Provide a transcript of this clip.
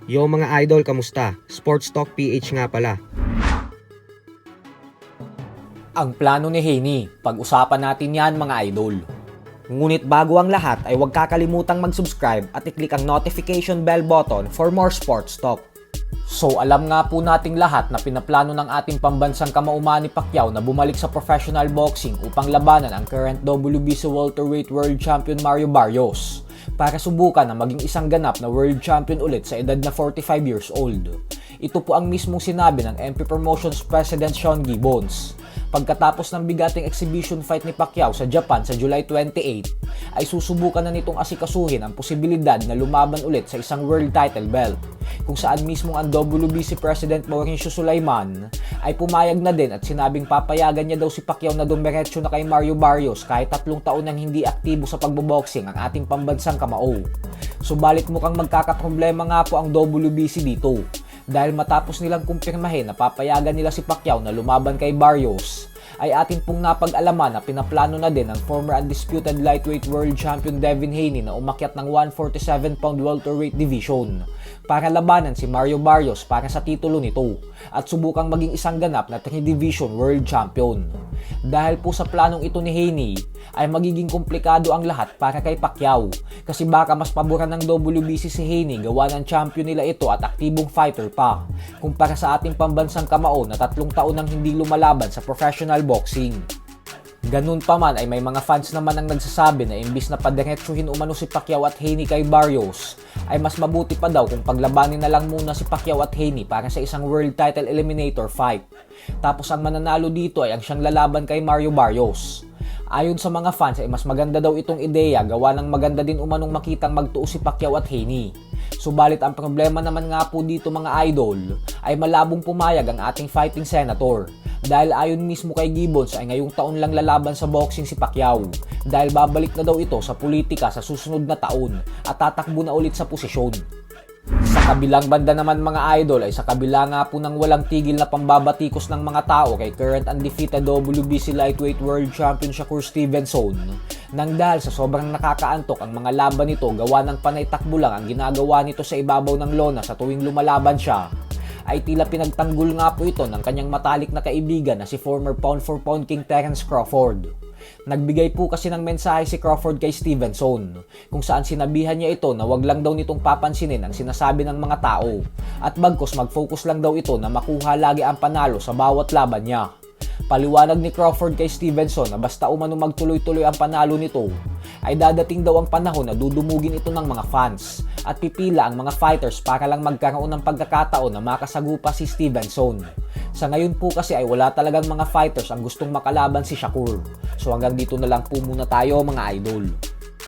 Yo mga idol, kamusta? Sports Talk PH nga pala. Ang plano ni Haney, pag-usapan natin yan mga idol. Ngunit bago ang lahat ay huwag kakalimutang mag-subscribe at i-click ang notification bell button for more sports talk. So alam nga po nating lahat na pinaplano ng ating pambansang kamauman ni Pacquiao na bumalik sa professional boxing upang labanan ang current WBC welterweight world champion Mario Barrios para subukan na maging isang ganap na world champion ulit sa edad na 45 years old. Ito po ang mismong sinabi ng MP Promotions President Sean Gibbons. Pagkatapos ng bigating exhibition fight ni Pacquiao sa Japan sa July 28, ay susubukan na nitong asikasuhin ang posibilidad na lumaban ulit sa isang world title belt, kung saan mismong ang WBC President Mauricio Sulaiman ay pumayag na din at sinabing papayagan niya daw si Pacquiao na dumiretso na kay Mario Barrios kahit 3 taon nang hindi aktibo sa pagboboxing ang ating pambansang kamao. Subalit mukhang magkakaproblema nga po ang WBC dito, dahil matapos nilang kumpirmahin na papayagan nila si Pacquiao na lumaban kay Barrios, ay atin pong napag-alaman na pinaplano na din ng former undisputed lightweight world champion Devin Haney na umakyat ng 147-pound welterweight division para labanan si Mario Barrios para sa titulo nito at subukang maging isang ganap na 3-division world champion. Dahil po sa planong ito ni Haney, ay magiging komplikado ang lahat para kay Pacquiao kasi baka mas paboran ng WBC si Haney gawa ng champion nila ito at aktibong fighter pa kumpara sa ating pambansang kamao na 3 taon nang hindi lumalaban sa professional boxing. Ganun pa man ay may mga fans naman ang nagsasabi na imbis na padiretsuhin umano si Pacquiao at Haney kay Barrios, ay mas mabuti pa daw kung paglabanin na lang muna si Pacquiao at Haney para sa isang world title eliminator fight. Tapos ang mananalo dito ay ang siyang lalaban kay Mario Barrios. Ayon sa mga fans ay mas maganda daw itong ideya gawa ng maganda din umanong makitang magtuo si Pacquiao at Haney. Subalit ang problema naman nga po dito mga idol ay malabong pumayag ang ating fighting senator. Dahil ayon mismo kay Gibbons ay ngayong taon lang lalaban sa boxing si Pacquiao dahil babalik na daw ito sa politika sa susunod na taon at tatakbo na ulit sa posisyon. Sa kabilang banda naman mga idol ay sa kabila nga po ng walang tigil na pambabatikos ng mga tao kay current undefeated WBC lightweight world champion Shakur Stevenson nang dahil sa sobrang nakakaantok ang mga laban nito gawa ng panay takbo lang ang ginagawa nito sa ibabaw ng lona sa tuwing lumalaban siya, ay tila pinagtanggol nga po ito ng kanyang matalik na kaibigan na si former pound for pound king Terence Crawford. Nagbigay po kasi ng mensahe si Crawford kay Stevenson kung saan sinabihan niya ito na wag lang daw nitong papansinin ang sinasabi ng mga tao at bagkus mag-focus lang daw ito na makuha lagi ang panalo sa bawat laban niya. Paliwanag ni Crawford kay Stevenson na basta umano magtuloy-tuloy ang panalo nito, ay dadating daw ang panahon na dudumugin ito ng mga fans at pipila ang mga fighters para lang magkaroon ng pagkakataon na makasagupa si Stevenson. Sa ngayon po kasi ay wala talagang mga fighters ang gustong makalaban si Shakur. So hanggang dito na lang po muna tayo mga idol.